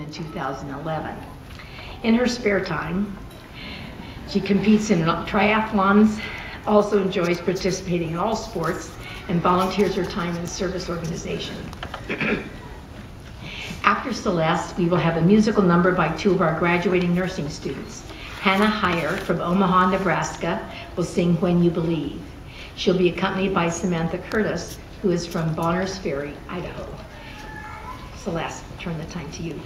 in 2011. In her spare time, she competes in triathlons, also enjoys participating in all sports, and volunteers her time in the service organization. After Celeste, we will have a musical number by two of our graduating nursing students. Hannah Heyer from Omaha, Nebraska will sing When You Believe. She'll be accompanied by Samantha Curtis, who is from Bonners Ferry, Idaho. Celeste, I'll turn the time to you.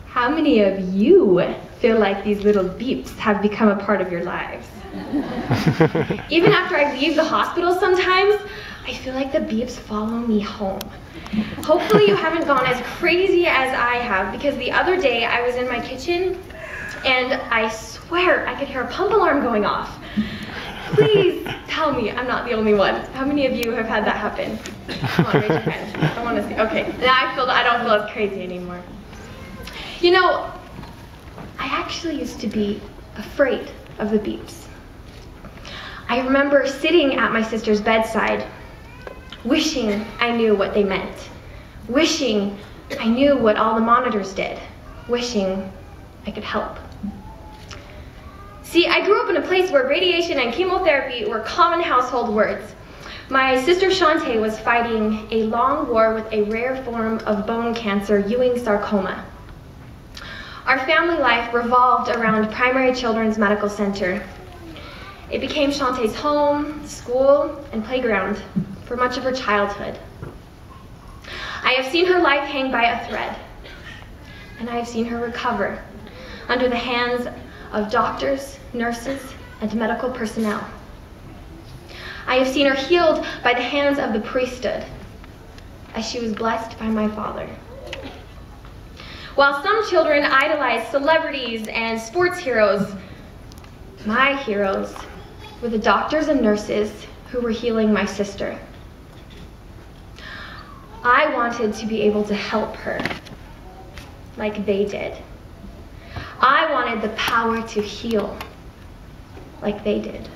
How many of you feel like these little beeps have become a part of your lives? Even after I leave the hospital sometimes, I feel like the beeps follow me home. Hopefully you haven't gone as crazy as I have, because the other day I was in my kitchen and I swear I could hear a pump alarm going off. Please tell me I'm not the only one. How many of you have had that happen? Come on, raise your hand. I want to see. Okay, now I don't feel as crazy anymore. You know, I actually used to be afraid of the beeps. I remember sitting at my sister's bedside, wishing I knew what they meant, wishing I knew what all the monitors did, wishing I could help. See, I grew up in a place where radiation and chemotherapy were common household words. My sister Shantae was fighting a long war with a rare form of bone cancer, Ewing sarcoma. Our family life revolved around Primary Children's Medical Center. It became Shantae's home, school, and playground for much of her childhood. I have seen her life hang by a thread, and I have seen her recover under the hands of doctors, nurses, and medical personnel. I have seen her healed by the hands of the priesthood, as she was blessed by my father. While some children idolize celebrities and sports heroes, my heroes were the doctors and nurses who were healing my sister. I wanted to be able to help her like they did. I wanted the power to heal like they did.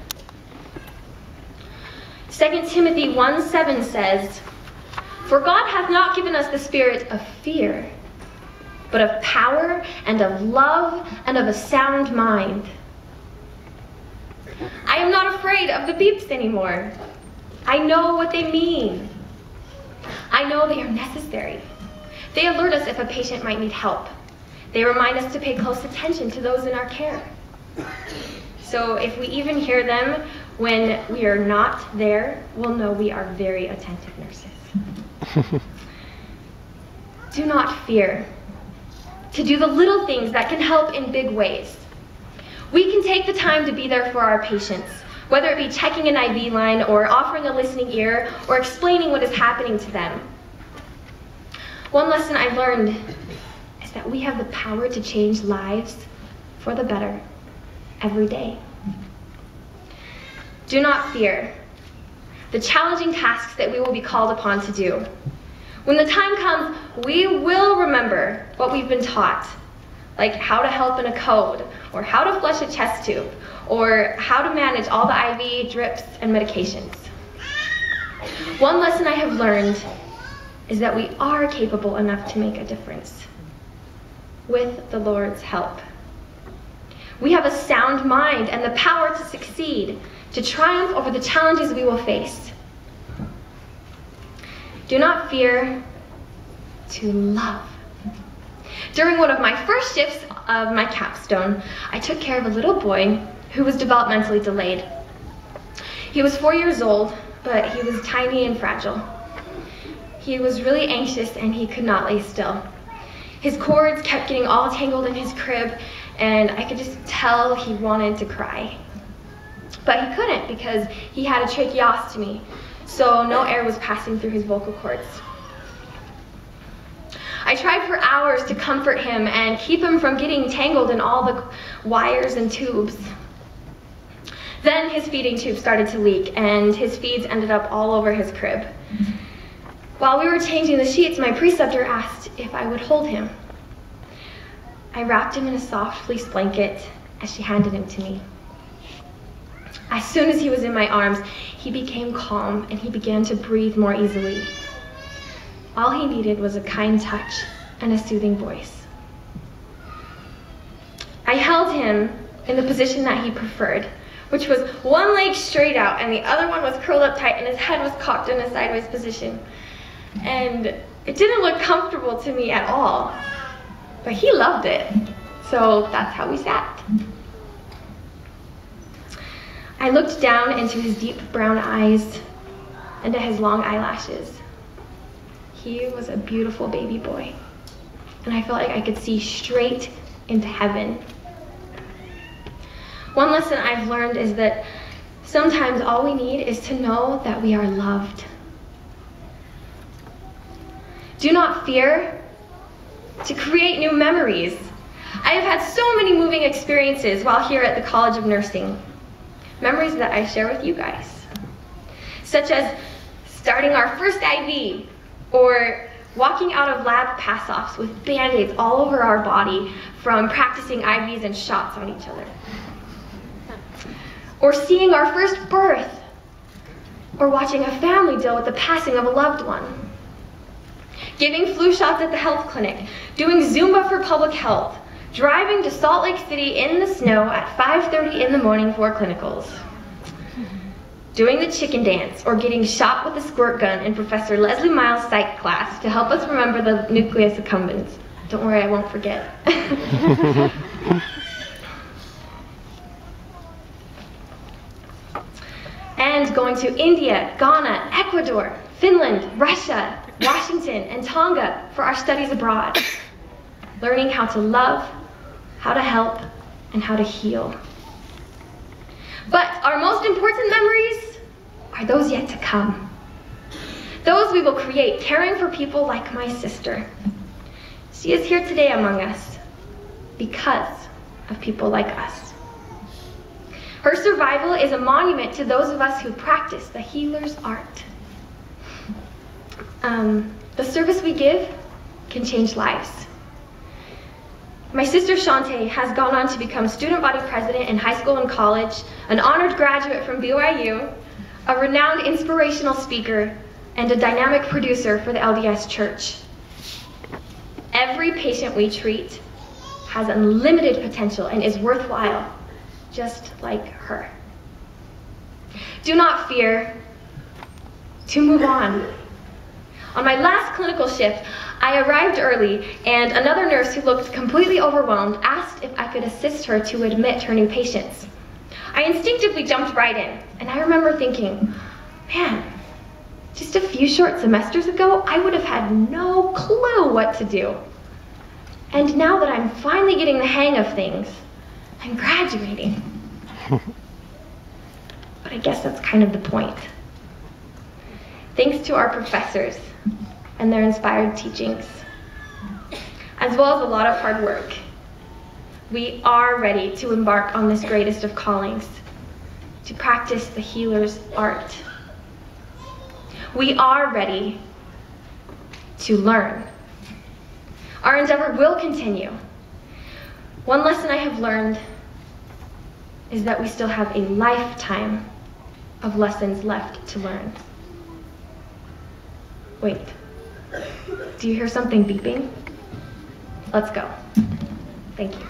2 Timothy 1:7 says, "For God hath not given us the spirit of fear, but of power and of love and of a sound mind." I am not afraid of the beeps anymore. I know what they mean. I know they are necessary. They alert us if a patient might need help. They remind us to pay close attention to those in our care. So if we even hear them when we are not there, we'll know we are very attentive nurses. Do not fear to do the little things that can help in big ways. We can take the time to be there for our patients, whether it be checking an IV line or offering a listening ear or explaining what is happening to them. One lesson I've learned is that we have the power to change lives for the better every day. Do not fear the challenging tasks that we will be called upon to do. When the time comes, we will remember what we've been taught, like how to help in a code, or how to flush a chest tube, or how to manage all the IV drips and medications. One lesson I have learned is that we are capable enough to make a difference with the Lord's help. We have a sound mind and the power to succeed, to triumph over the challenges we will face. Do not fear to love. During one of my first shifts of my capstone, I took care of a little boy who was developmentally delayed. He was 4 years old, but he was tiny and fragile. He was really anxious and he could not lay still. His cords kept getting all tangled in his crib, and I could just tell he wanted to cry. But he couldn't because he had a tracheostomy, so no air was passing through his vocal cords. I tried for hours to comfort him and keep him from getting tangled in all the wires and tubes. Then his feeding tube started to leak and his feeds ended up all over his crib. While we were changing the sheets, my preceptor asked if I would hold him. I wrapped him in a soft fleece blanket as she handed him to me. As soon as he was in my arms, he became calm and he began to breathe more easily. All he needed was a kind touch and a soothing voice. I held him in the position that he preferred, which was one leg straight out and the other one was curled up tight and his head was cocked in a sideways position. And it didn't look comfortable to me at all, but he loved it, so that's how we sat. I looked down into his deep brown eyes and at his long eyelashes. He was a beautiful baby boy, and I felt like I could see straight into heaven. One lesson I've learned is that sometimes all we need is to know that we are loved. Do not fear to create new memories. I have had so many moving experiences while here at the College of Nursing. Memories that I share with you guys, such as starting our first IV, or walking out of lab pass-offs with Band-Aids all over our body from practicing IVs and shots on each other. Or seeing our first birth, or watching a family deal with the passing of a loved one. Giving flu shots at the health clinic, doing Zumba for public health, driving to Salt Lake City in the snow at 5:30 in the morning for clinicals. Doing the chicken dance, or getting shot with a squirt gun in Professor Leslie Miles' psych class to help us remember the nucleus accumbens. Don't worry, I won't forget. And going to India, Ghana, Ecuador, Finland, Russia, Washington, and Tonga for our studies abroad. Learning how to love, how to help, and how to heal. But our most important memories are those yet to come. Those we will create, caring for people like my sister. She is here today among us because of people like us. Her survival is a monument to those of us who practice the healer's art. The service we give can change lives. My sister Shantae has gone on to become student body president in high school and college, an honored graduate from BYU, a renowned inspirational speaker, and a dynamic producer for the LDS Church. Every patient we treat has unlimited potential and is worthwhile, just like her. Do not fear to move on. On my last clinical shift, I arrived early, and another nurse who looked completely overwhelmed asked if I could assist her to admit her new patients. I instinctively jumped right in, and I remember thinking, man, just a few short semesters ago, I would have had no clue what to do. And now that I'm finally getting the hang of things, I'm graduating. But I guess that's kind of the point. Thanks to our professors and their inspired teachings, as well as a lot of hard work, we are ready to embark on this greatest of callings, to practice the healer's art. We are ready to learn. Our endeavor will continue. One lesson I have learned is that we still have a lifetime of lessons left to learn. Wait, do you hear something beeping? Let's go. Thank you.